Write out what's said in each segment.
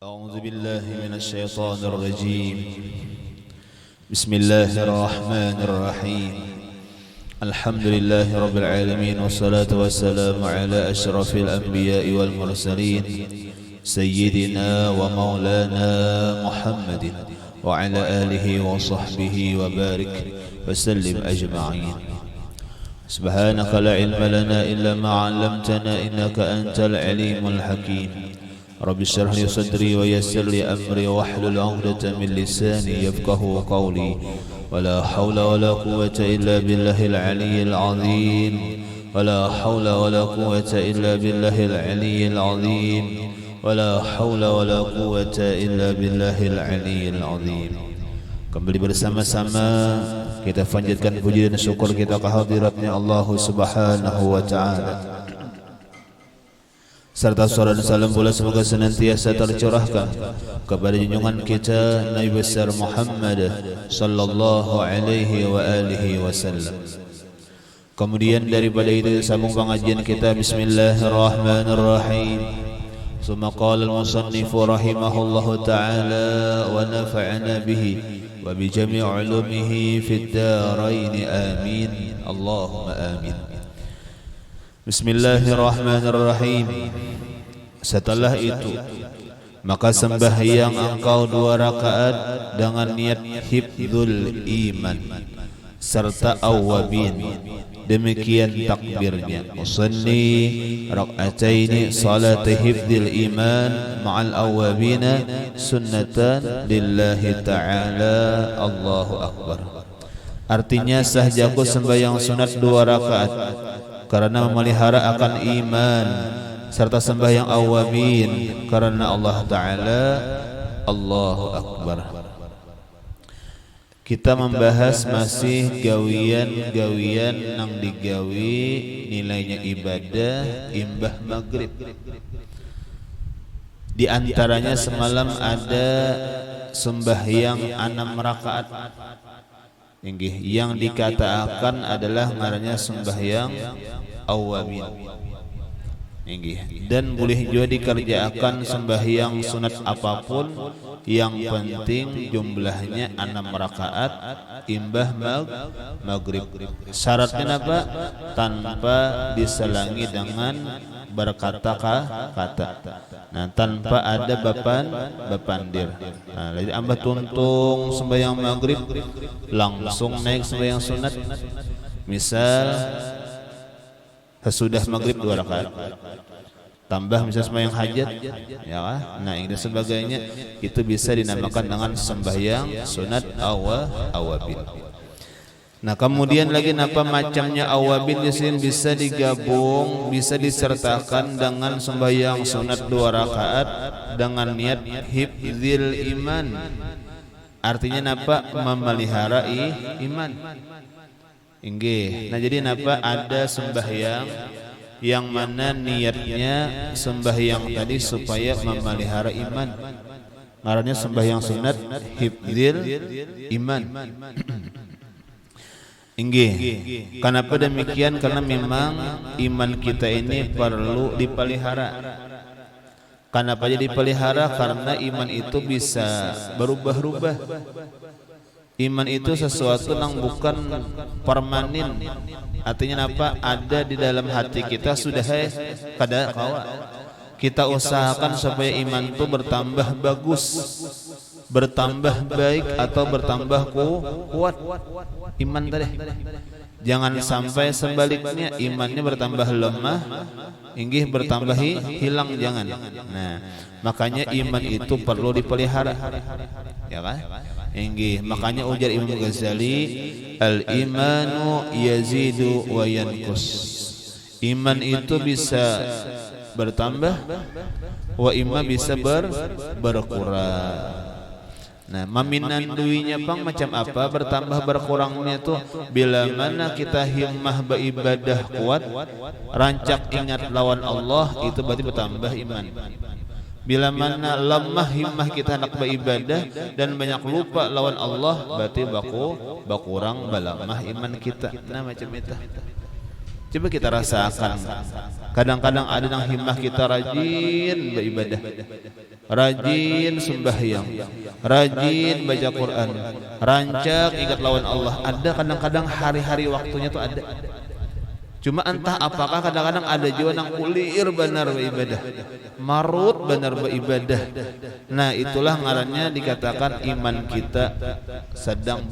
أعوذ بالله من الشيطان الرجيم. بسم الله الرحمن الرحيم. الحمد لله رب العالمين، والصلاة والسلام على أشرف الأنبياء والمرسلين سيدنا ومولانا محمد وعلى آله وصحبه وبارك وسلم أجمعين. سبحانك لا علم لنا إلا ما علمتنا إنك أنت العليم الحكيم. رب اشرح لي صدري ويسر لي أمري واحلل عقدة من لساني يفقهوا قولي. ولا حول ولا قوة إلا بالله العلي العظيم. ولا حول ولا قوة إلا بالله العلي العظيم. ولا حول ولا قوة إلا بالله العلي العظيم. Kembali bersama-sama kita panjatkan puji dan syukur kita kehadiratnya Allah Subhanahu wa taala. Serta salam dan salam pula semoga senantiasa tercurahkan kepada junjungan kita Nabi besar Muhammad sallallahu alaihi wa alihi wasallam. Kemudian daripada itu sambung pengajian kita, bismillahirrahmanirrahim. ثم قال المصنف رحمه الله تعالى ونفعنا به وبجميع علومه في الدارين آمين اللهم آمين. Bismillahirrahmanirrahim. Setelah itu maka sembahyang engkau 2 rakaat dengan niat hifdzul iman serta awwabin. Demikian takbirnya. Usalli rak'ataini salat hifdzil iman ma'al awwabina sunnatan lillahi ta'ala Allahu akbar. Artinya sahjaku sembahyang sunat 2 rakaat karena memelihara akan iman, serta sembahyang awwabin karena Allah Ta'ala Allahu Akbar. Kita membahas masih gawian-gawian nang digawi nilainya ibadah imbah maghrib. Di antaranya semalam ada sembahyang 6 rakaat yang dikatakan adalah ngarannya sembahyang awwabin. Dan boleh juga dikerjakan sembahyang sunat apapun, yang penting jumlahnya 6 rakaat imbah maghrib. Syaratnya apa? Tanpa diselangi dengan berkata-kata. Nah, tanpa ada bapandir. Nah, jadi ambah tuntung sembahyang maghrib langsung naik sembahyang sunat. Misal sesudah maghrib 2 rakaat. Tambah misal sembahyang hajat, ya kan? Nah, ini sebagainya itu bisa dinamakan dengan sembahyang sunat awwabin. Nah, kemudian lagi napa macamnya awabin di sini bisa digabung, bisa disertakan dengan sembahyang sunat 2 rakaat dengan niat hifdzil iman. Artinya napa? Memelihara iman. Inggih. Nah, jadi napa ada sembahyang yang mana niatnya sembahyang tadi supaya memelihara iman. Ngarannya sembahyang sunat hifdzil iman. Inggih. Kenapa demikian? Karena memang iman kita ini perlu dipelihara. Kenapa jadi dipelihara? Karena iman itu bisa berubah-ubah. Iman itu sesuatu yang bukan permanen. Artinya apa? Ada di dalam hati kita sudah kada kawa. Kita usahakan supaya iman itu bertambah bagus, bertambah baik atau bertambah kuat. Iman tadi. Jangan sampai sebaliknya imannya bertambah lemah, inggih bertambah hilang, jangan. Nah, makanya iman itu perlu dipelihara. Ya kan? Inggih, makanya ujar Imam Ghazali, al-imanu yazidu wa yanqus. Iman itu bisa bertambah, wa imma bisa berkurang. Nah, meminanduinya pang macam apa bertambah berkurangnya tuh bila mana kita himmah beribadah kuat, rancak ingat lawan Allah, itu berarti bertambah iman. Bila mana lemah himmah kita hendak beribadah dan banyak lupa lawan Allah, berarti berkurang balamah iman kita. Nah, macam itu. Coba kita rasakan. Kadang-kadang ada yang himmah kita rajin beribadah, rajin sembahyang, rajin baca Quran, rancak ingat lawan Allah. Ada kadang-kadang hari-hari waktunya tuh ada. Cuma entah apakah kadang-kadang ada juga yang kulir benar beribadah, marut benar beribadah. Nah itulah ngarannya dikatakan iman kita sedang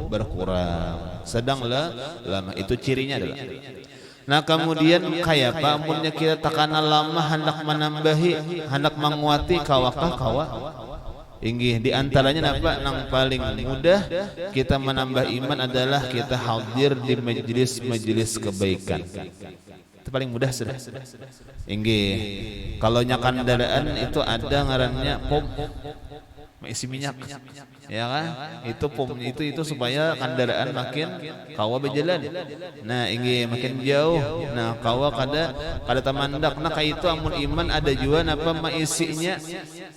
berkurang, sedang lama. Itu cirinya adalah. Nah kemudian kayak apa amunnya kita tekanan lama hendak menambahi, hendak menguati kawakah kawa. Inggih di antaranya napa nang paling mudah kita menambah iman adalah kita hadir di majelis-majelis kebaikan. Itu paling mudah sudah. Inggih kalau nyakan dadaan itu ada ngarannya pom isi minyak. Ya kan? Itu pom itu supaya kendaraan makin kawa berjalan. Nah, inggih makin jauh. Nah, kawa kada tamandak. Nah, kayak itu amun iman ada juga napa maisinya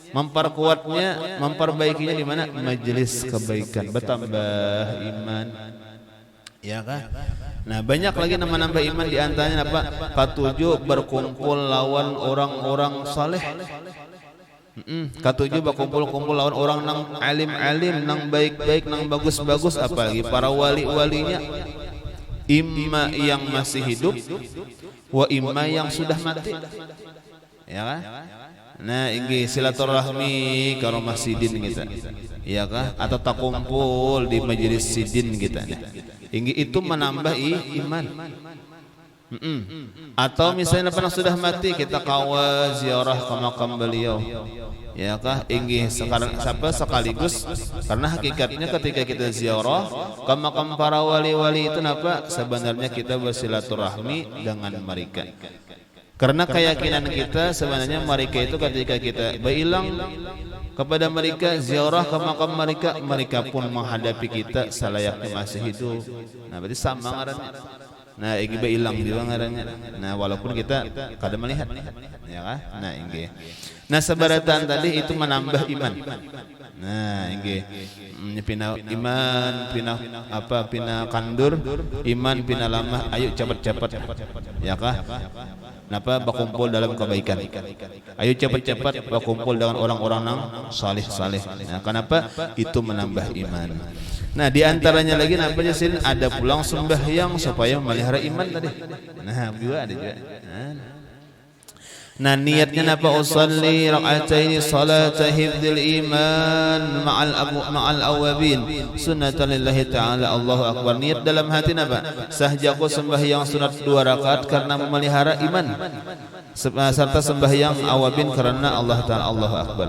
memperkuatnya, memperbaikinya di mana? Majelis kebaikan, bertambah iman. Ya kan? Nah, banyak lagi nama-nama iman di antaranya apa? Katujuh berkumpul lawan orang-orang saleh. Katujuh berkumpul-kumpul lawan orang nang alim-alim, nang baik-baik, nang bagus-bagus, apalagi para wali-walinya. Imma yang masih hidup, wa imma yang sudah mati. Ya kan? Nah, ini silaturahmi karo masjidin kita. Ya kah? Atau takumpul di majelis sidin kita. Ini itu menambah iman. Atau misalnya pernah sudah mati kita kawa ziarah ke makam beliau. Ya kah? Ini sekarang sekaligus karena hakikatnya ketika kita ziarah ke makam para wali-wali itu napa? Sebenarnya kita bersilaturahmi dengan mereka. Karena keyakinan kita sebenarnya mereka itu ketika kita berilang kepada mereka ziarah ke makam mereka, mereka pun menghadapi kita selayaknya masih hidup. Nah, berarti sama ngarannya. Nah, ini berilang juga ngarannya. Nah, walaupun kita kada melihat, ya kan? Nah, ini. Nah, sebaratan tadi itu menambah iman. Nah, ini pina iman, pina kandur, iman pina lama. Ayo cepat-cepat, ya kah? Napa berkumpul dalam kebaikan. Ayo cepat-cepat berkumpul dengan orang-orang yang saleh-saleh. Nah, kenapa? Itu menambah iman. Nah, di antaranya lagi namanya sih ada pulang sembahyang supaya memelihara iman tadi. Nah, juga ada juga. Nah, niatnya napa? Usalli raka'ataini salata hifdzil iman ma'al awabin sunnatan lillahi ta'ala. Allahu akbar. Niat dalam hati napa? Sahjaku sembahyang sunat 2 rakaat karena memelihara iman, serta sembahyang awabin karena Allah Ta'ala. Allahu akbar.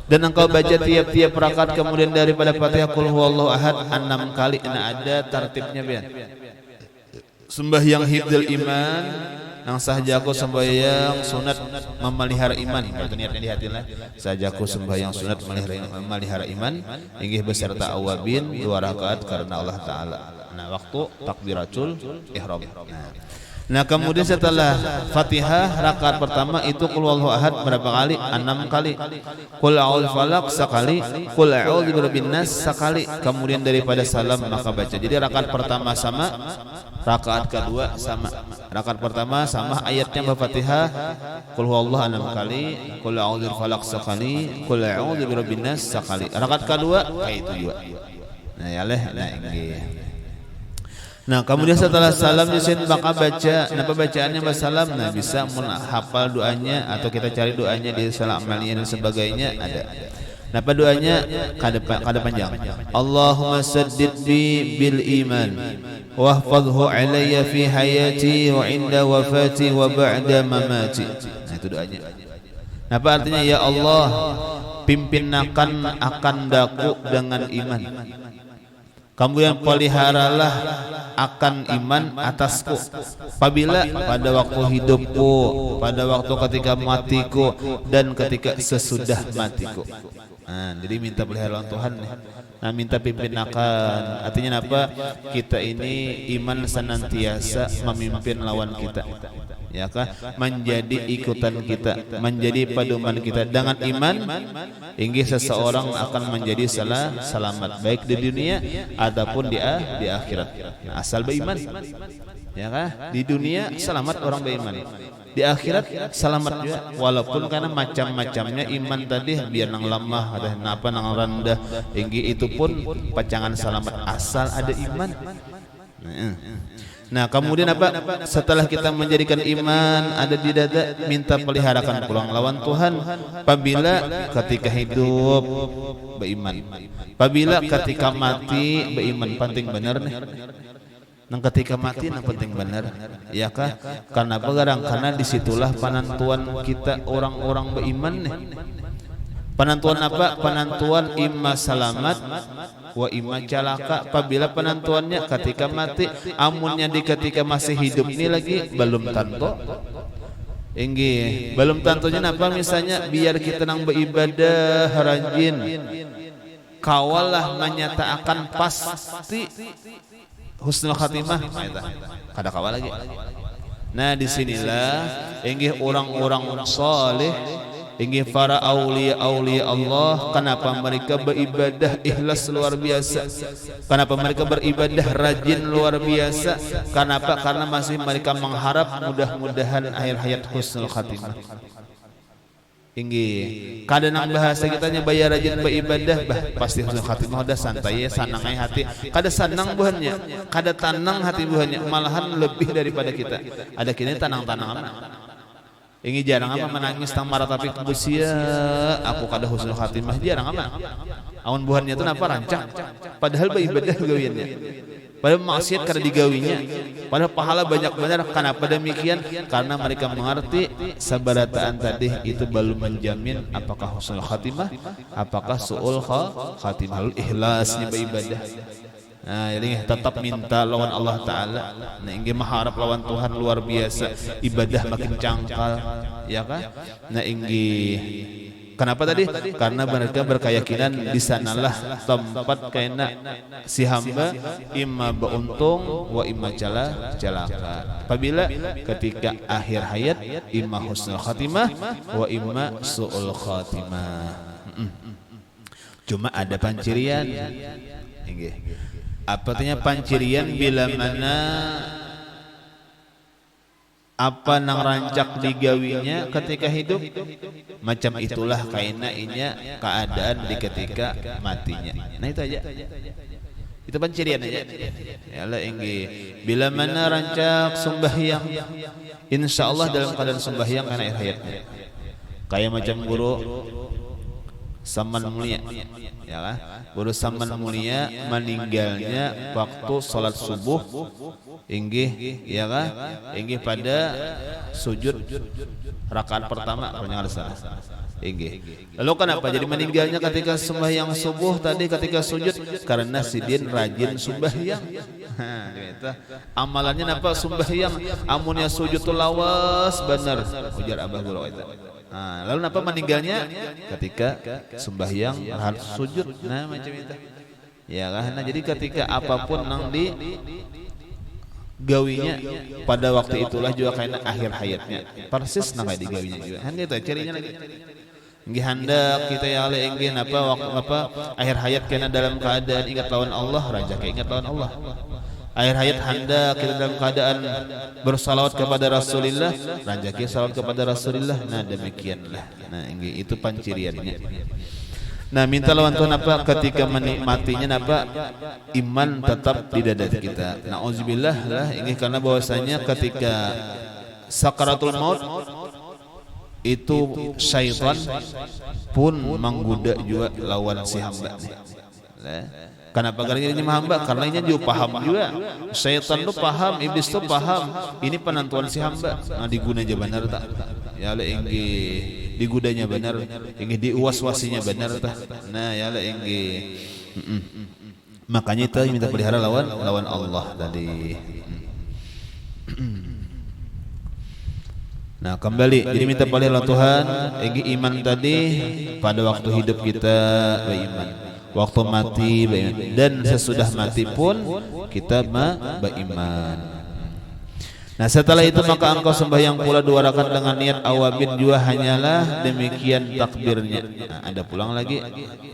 Dan engkau baca tiap-tiap rakaat kemudian daripada Fatihah qul huwallahu ahad 6 kali. Nah, ada tertibnya biar. Sembahyang hifdzil iman yang sahajaku sembahyang sunat memelihara iman. Itu niatnya di hati lah. Sahajaku sembahyang sunat memelihara iman, inggih beserta awabin 2 rakaat karena Allah Ta'ala. Nah, waktu takbiratul ihram. Nah, kemudian setelah Fatihah rakaat pertama itu qul huwallahu ahad berapa kali? 6 kali. Qul a'udzu falaq sekali, qul a'udzu birabbin nas sekali. Kemudian daripada salam maka baca. Jadi rakaat pertama sama, rakaat kedua sama. Rakaat pertama sama ayatnya Fatihah, qul huwallahu 6 kali, qul a'udzu falaq sekali, qul a'udzu birabbin nas sekali. Rakaat kedua kayak itu juga. Nah, ya leh, nah ini. Nah, kemudian setelah salam disin maka baca. Napa bacaannya salam? Nah, bisa menghafal doanya atau kita cari doanya di salam amaliyah dan sebagainya ada. Napa doanya? Kada panjang. Allahumma saddid bi bil iman wahfadhhu alayya fi hayati wa inda wafati wa ba'da mamati. Nah, itu doanya. Napa artinya? Ya Allah, pimpinakan akan daku dengan iman. Kemudian peliharalah akan iman atasku apabila pada waktu hidupku, pada waktu ketika matiku, dan ketika sesudah matiku. Nah, jadi minta pelihara Tuhan. Nah, minta pimpin akan. Artinya apa? Kita ini iman senantiasa memimpin lawan kita. Ya kah? Menjadi ikutan kita, menjadi pedoman kita. Dengan iman, inggih seseorang akan menjadi selamat baik di dunia ataupun di akhirat. Asal beriman. Ya kan? Di dunia selamat orang beriman. Di akhirat selamat juga, walaupun karena macam-macamnya iman tadi biar nang lemah ada napa nang rendah tinggi itu pun pacangan selamat asal ada iman. Nah kemudian apa setelah kita menjadikan iman ada di dada minta peliharakan pulang lawan Tuhan apabila ketika hidup beriman, apabila ketika mati beriman penting benar nih. Nang ketika mati nang penting benar, ya kah? Karena apa garang? Karena disitulah penentuan kita orang-orang beriman nih. Penentuan apa? Penentuan imma salamat wa imma calaka. Apabila penentuannya ketika mati, amunnya di ketika masih hidup ini lagi belum tentu. Inggih, belum tentunya apa misalnya biar kita nang beribadah rajin, kawalah menyatakan pasti husnul khatimah kada kawal lagi. Nah disinilah inggih orang-orang saleh, inggih para aulia-aulia Allah, kenapa mereka beribadah ikhlas luar biasa, kenapa mereka beribadah rajin luar biasa, kenapa? Karena masih mereka mengharap mudah-mudahan akhir hayat husnul khatimah. Inggih, kadang bahasa kitanya bayar rajin beribadah bah pasti husnul khatimah udah santai ya sanangai hati, kada senang buhannya, kada tenang hati buhannya, malahan lebih daripada kita. Ada kini tanang-tanang ini jarang apa menangis tang marah tapi kebusia aku kada husnul khatimah jarang apa. Awan buhannya itu napa rancang, padahal beribadah gawiannya. Padahal maksiat kada digawinya, padahal pahala banyak benar. Kenapa demikian? Karena mereka mengerti sabarataan tadi itu belum menjamin apakah husnul khatimah, apakah su'ul khatimah, ikhlasnya beribadah. Nah, jadi tetap minta lawan Allah Ta'ala. Nah, ingin mengharap lawan Tuhan luar biasa, ibadah makin cangkal, ya kan? Nah, ingin kenapa tadi? Karena mereka berkeyakinan di sanalah tempat kena si hamba imma beruntung wa imma celaka. Apabila ketika akhir hayat imma husnul khatimah wa imma su'ul khatimah. Cuma ada pancirian. Apa artinya pancirian? Bila mana apa nang rancak digawinya ketika hidup macam itulah kaina inya keadaan di ketika matinya. Nah itu aja, itu pancirian aja. Yalah inggi bila mana rancak sembahyang insyaallah dalam keadaan sembahyang karena akhir hayatnya kayak macam guru Saman mulia, ya kan? Guru Saman mulia meninggalnya waktu sholat subuh, inggih, ya kan? Inggih pada sujud rakaat pertama, pernyataan salah. Inggih. Lalu kenapa jadi meninggalnya ketika sembahyang subuh tadi ketika sujud? Karena sidin rajin sembahyang. Gitu. Amalannya napa sembahyang? Amunnya sujud tu lawas benar. Ujar Abah Guru itu. Nah, lalu kenapa meninggalnya ketika sembahyang harus sujud. Nah macam itu. Ya kan? Nah, jadi ketika apapun nang di gawinya pada waktu itulah juga karena akhir hayatnya persis nang kayak digawinya juga. Kan gitu cirinya lagi. Nggih hendak kita ya oleh ingin apa waktu apa akhir hayat kena dalam keadaan ingat lawan Allah, raja ingat lawan Allah. Akhir hayat hendak kita dalam keadaan bersalawat kepada Rasulullah, raja kita salawat kepada Rasulullah. Nah demikianlah. Nah ini itu panciriannya. Nah minta lawan Tuhan apa ketika menikmatinya apa iman tetap di dada kita. Nauzubillah lah ini karena bahwasanya ketika sakaratul maut itu syaitan pun menggoda juga lawan si hamba. Kenapa karena ini hamba? Karena ini juga paham juga. Syaitan tu paham, iblis tu paham. Ini penentuan si hamba. Nah digunanya benar tak? Ya le inggi digudanya benar, inggi diuwas-wasinya benar tak? Nah ya le inggi. Makanya itu minta pelihara lawan Allah tadi. Nah kembali jadi minta pelihara Tuhan, inggi iman tadi pada waktu hidup kita beriman, waktu mati beriman, dan sesudah mati pun kita beriman. Nah setelah itu maka engkau sembahyang pula 2 rakaat dengan niat awabin juga hanyalah demikian takbirnya. Nah, ada pulang lagi.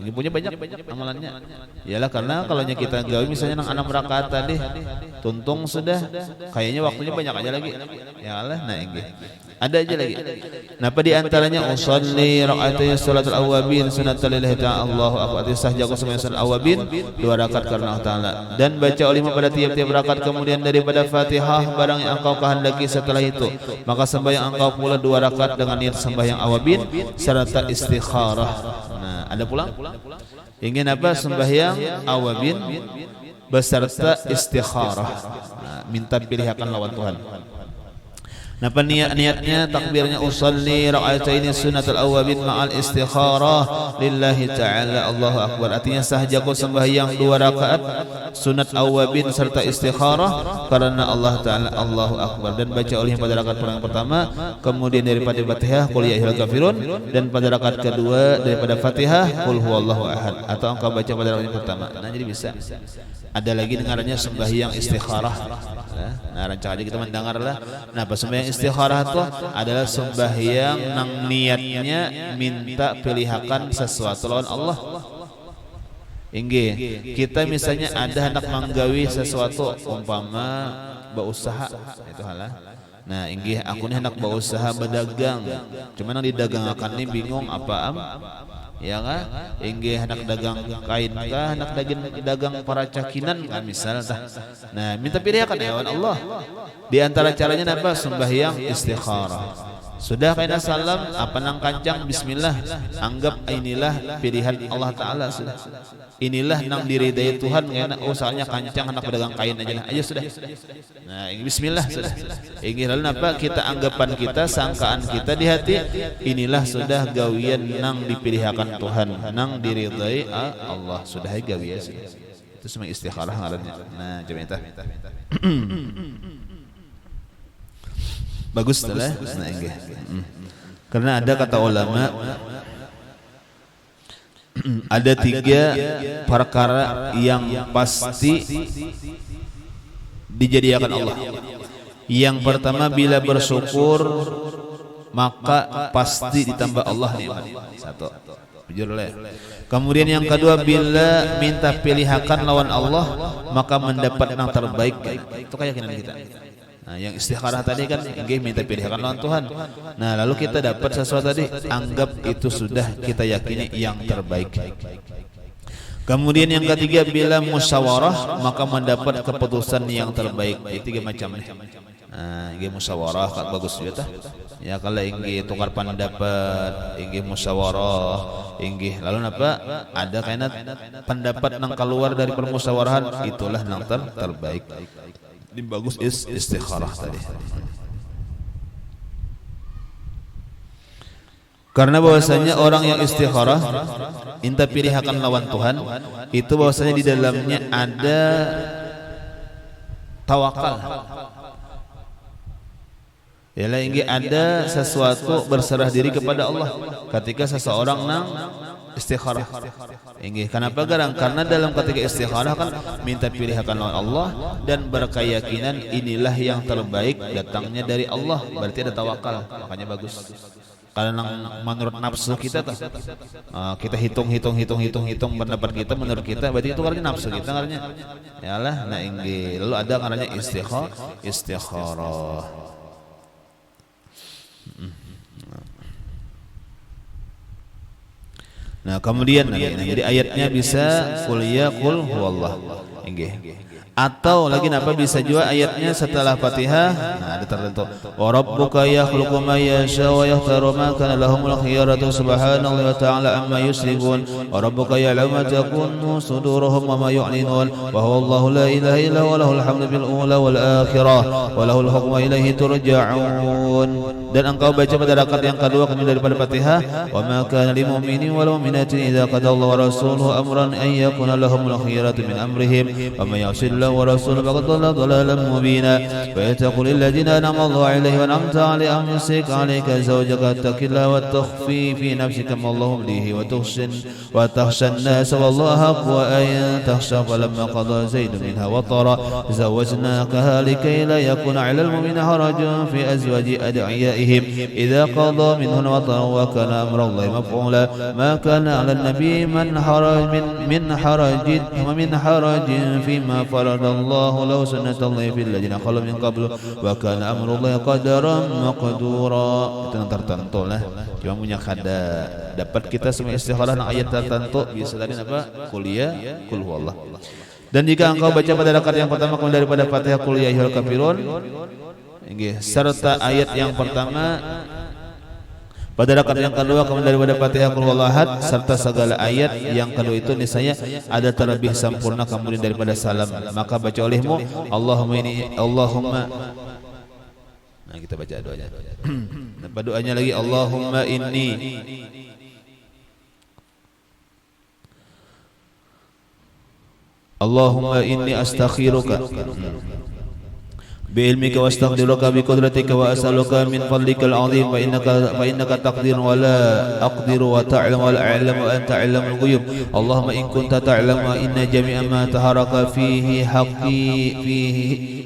Ini punya banyak amalannya. Yalah karena kalau kita gawe misalnya 6 rakaat tadi, tuntung sudah. Kayaknya waktunya banyak aja lagi. Yalah, nah ini. Ada aja lagi. Napa di antaranya usolli rakaatay salatul awabin sunnatul lillahi ta'ala Allahu akbar. Sahjaku sembahyang salat awabin 2 rakaat karena Allah Taala dan baca olima pada tiap-tiap rakaat kemudian daripada Fatihah barang yang engkau kehendaki setelah itu maka sembahyang engkau pula 2 rakaat dengan niat sembahyang awabin serta istikharah. Nah, ada pulang ingin apa sembahyang awabin beserta istikharah. Nah, minta pilihakan lawan Tuhan. Napa niatnya takbirnya usolli rakaataini sunnatul awabin ma'al istikharah lillahi ta'ala Allahu akbar. Artinya sahajaku sembahyang 2 rakaat sunat awabin serta istikharah karena Allah Ta'ala Allahu akbar dan baca oleh pada rakaat pertama kemudian daripada Fatihah qul ya ayyuhal kafirun dan pada rakaat kedua daripada Fatihah qul huwallahu ahad atau engkau baca pada rakaat pertama. Nah jadi bisa. Ada lagi dengarannya sembahyang istikharah. Nah rancang aja kita mendengarlah. Nah pas sembahyang istikharah itu adalah sembahyang nang niatnya minta pilihakan sesuatu lawan Allah. Inggih, kita misalnya ada hendak manggawi sesuatu umpama berusaha itu halah. Nah, inggih aku nih hendak berusaha berdagang. Cuman yang didagangakan ini bingung apa ya kan? Inggih hendak dagang kain kah, hendak dagang para cakinan kan misal tah. Nah, minta pilihan ya Allah. Di antara caranya apa? Sembahyang istikharah. Sudah kaina salam apa nang kancang bismillah anggap inilah pilihan Allah Taala sudah. Inilah nang diridai Tuhan karena soalnya kancang hendak pedagang kain aja lah. Ayo sudah. Nah, bismillah sudah. Ini lalu apa kita anggapan kita sangkaan kita di hati inilah sudah gawian nang dipilihakan Tuhan nang diridai Allah sudah gawian. Itu semua istikharah ngarannya. Nah, coba eta. Bagus lah. Nah, enggak. Karena ada kata ulama ada 3 perkara yang pasti dijadikan Allah. Yang pertama bila bersyukur maka pasti ditambah Allah nikmat. 1. Jujur lah. Kemudian yang kedua bila minta pilihakan lawan Allah maka mendapat yang terbaik. Itu keyakinan kita. Nah, yang istikharah tadi kan inggih minta pilihan lawan Tuhan. Nah, lalu kita dapat sesuatu tadi, anggap itu sudah kita yakini yang terbaik. Kemudian yang ketiga bila musyawarah maka mendapat keputusan yang terbaik. Itu 3 macam nih. Nah, inggih musyawarah kan bagus juga tah. Ya kalau inggih tukar pendapat, inggih musyawarah, inggih lalu apa? Ada kainan pendapat nang keluar dari permusyawarahan itulah nang terbaik. Ini bagus istikharah tadi. Karena bahwasanya orang yang istikharah minta pilihakan lawan Tuhan itu bahwasanya di dalamnya ada tawakal. Yalah inggih ada sesuatu berserah diri kepada Allah ketika seseorang nang istikharah. Inggih kenapa garang? Karena dalam ketika istikharah kan minta pilihakan lawan Allah dan berkeyakinan inilah yang terbaik datangnya dari Allah, berarti ada tawakal, makanya bagus. Karena menurut nafsu kita tuh kita hitung pendapat kita menurut kita berarti itu karena nafsu kita karena yalah. Nah inggih lalu ada karena istikharah. Nah kemudian jadi ayatnya bisa qul ya qul huwallah inggih. Atau lagi apa bisa juga ayatnya setelah Fatihah. Nah ada tertentu wa rabbuka yakhluqu ma yasha wa yakhtaru ma kana lahumul khiyaratu subhanallahi wa ta'ala amma yusrifun wa rabbuka ya'lamu ma takunu suduruhum wa ma yu'linun wa huwa Allahu la ilaha illa huwa lahul hamdu bil ula wal akhirah wa lahul hukmu ilaihi turja'un. Dan engkau baca pada rakaat yang kedua kemudian daripada Fatihah wa ma kana lil mu'minin wal mu'minatin idza qada Allahu wa rasuluhu amran an yakuna lahumul khiyaratu min amrihim ومن يعص الله ورسوله فقد ضل ضلالا مبينا ويتقول الذين أنعم الله عليهم وأنعمت عليه أمسك عليك زوجك اتق الله وتخفي في نفسك ما الله مبديه وتخشى الناس والله أحق أن تخشى فلما قضى زيد منها وطرا زوجناكها لكي لا يكون على المؤمن حرج في أزواج أدعيائهم إذا قضى منهن وطرا وكان أمر الله مفعولا ما كان على النبي من حرج فيما فرض الله له سنة الله في الذين خلوا من قبل وكان أمر الله قدرا مقدورا. Itu yang tertentu lah. Cuma punya kada dapat kita semua istikharah ayat tertentu bisa tadi apa? Kuliah kul huwallah. Dan jika engkau baca pada rakaat yang pertama kemudian daripada Fatihah qul ya ayyuhal kafirun serta ayat yang pertama pada rakaat yang kedua kemudian daripada Fatihah qul huwallahu ahad serta segala ayat yang kedua itu niscaya ada terlebih sempurna kemudian daripada salam, maka baca olehmu Allahumma. Nah kita baca doanya. Apa doanya lagi? Allahumma inni astakhiruka بعلمك واستقدرك بقدرتك وأسألك من فضلك العظيم فإنك تقدر ولا أقدر وتعلم ولا أعلم وأنت علم الغيوب اللهم إن كنت تعلم إن جميع ما تحرك فيه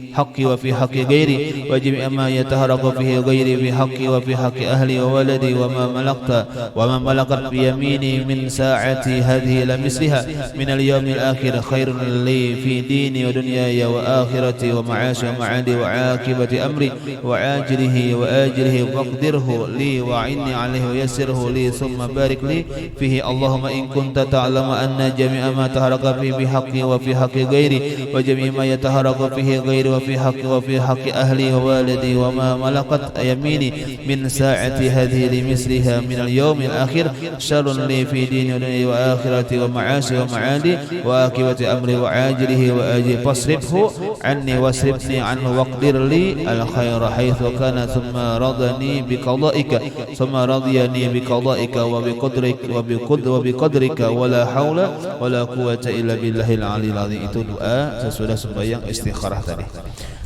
حقي وفي حق غيري وجميع ما يتحرك فيه غيري في حقي وفي حق أهلي وولدي وما ملكت بيميني من ساعتي هذه لمثلها من اليوم الآخر خير لي في ديني ودنياي وآخرتي ومعاشي ومعادي وعاقبة أمري وعاجله وآجله واقدره لي وعني عليه ويسره لي ثم بارك لي فيه اللهم إن كنت تعلم أن جميع ما تحرك فيه بحقي وفي حق غيري وجميع ما يتحرك فيه غيري وفي حق أهلي ووالدي وما ملكت يميني من ساعة هذه لمثلها من اليوم الآخر شر لي في ديني ودنياي وآخرتي ومعاشي ومعادي وعاقبة أمري وعاجله وآجله فاصرفه عني واصرفني عنه واقدر لي الخير حيث كان ثم رضني بقضائك وبقدرك ولا حول ولا قوة إلا بالله العلي العظيم. Itu doa sesudah sembahyang istikharah tadi.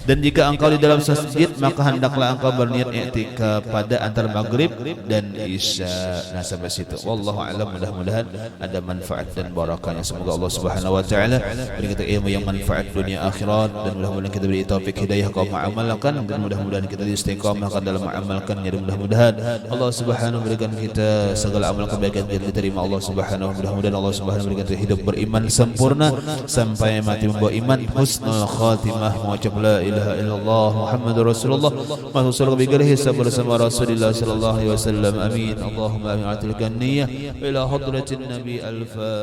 Dan jika engkau di dalam masjid maka hendaklah engkau berniat i'tikaf pada antara maghrib dan isya. Nah sampai situ. Wallahu a'lam. Mudah-mudahan ada manfaat dan barakahnya. Semoga Allah Subhanahu wa taala beri kita ilmu yang manfaat dunia akhirat dan mudah-mudahan kita beri taufik hidayah kau mengamalkan dan mudah-mudahan kita istiqamahkan dalam mengamalkannya dan mudah-mudahan Allah Subhanahu memberikan kita segala amal kebaikan yang diterima Allah Subhanahu. Mudah-mudahan Allah Subhanahu memberikan kita hidup beriman sempurna sampai mati membawa iman husnul khatimah mengucap la ilaha illallah Muhammadur Rasulullah masuk surga bigari hisab bersama Rasulullah sallallahu alaihi wasallam. Amin. Allahumma amin. Atilkan niyyah ila hadratin Nabi al-Fatihah.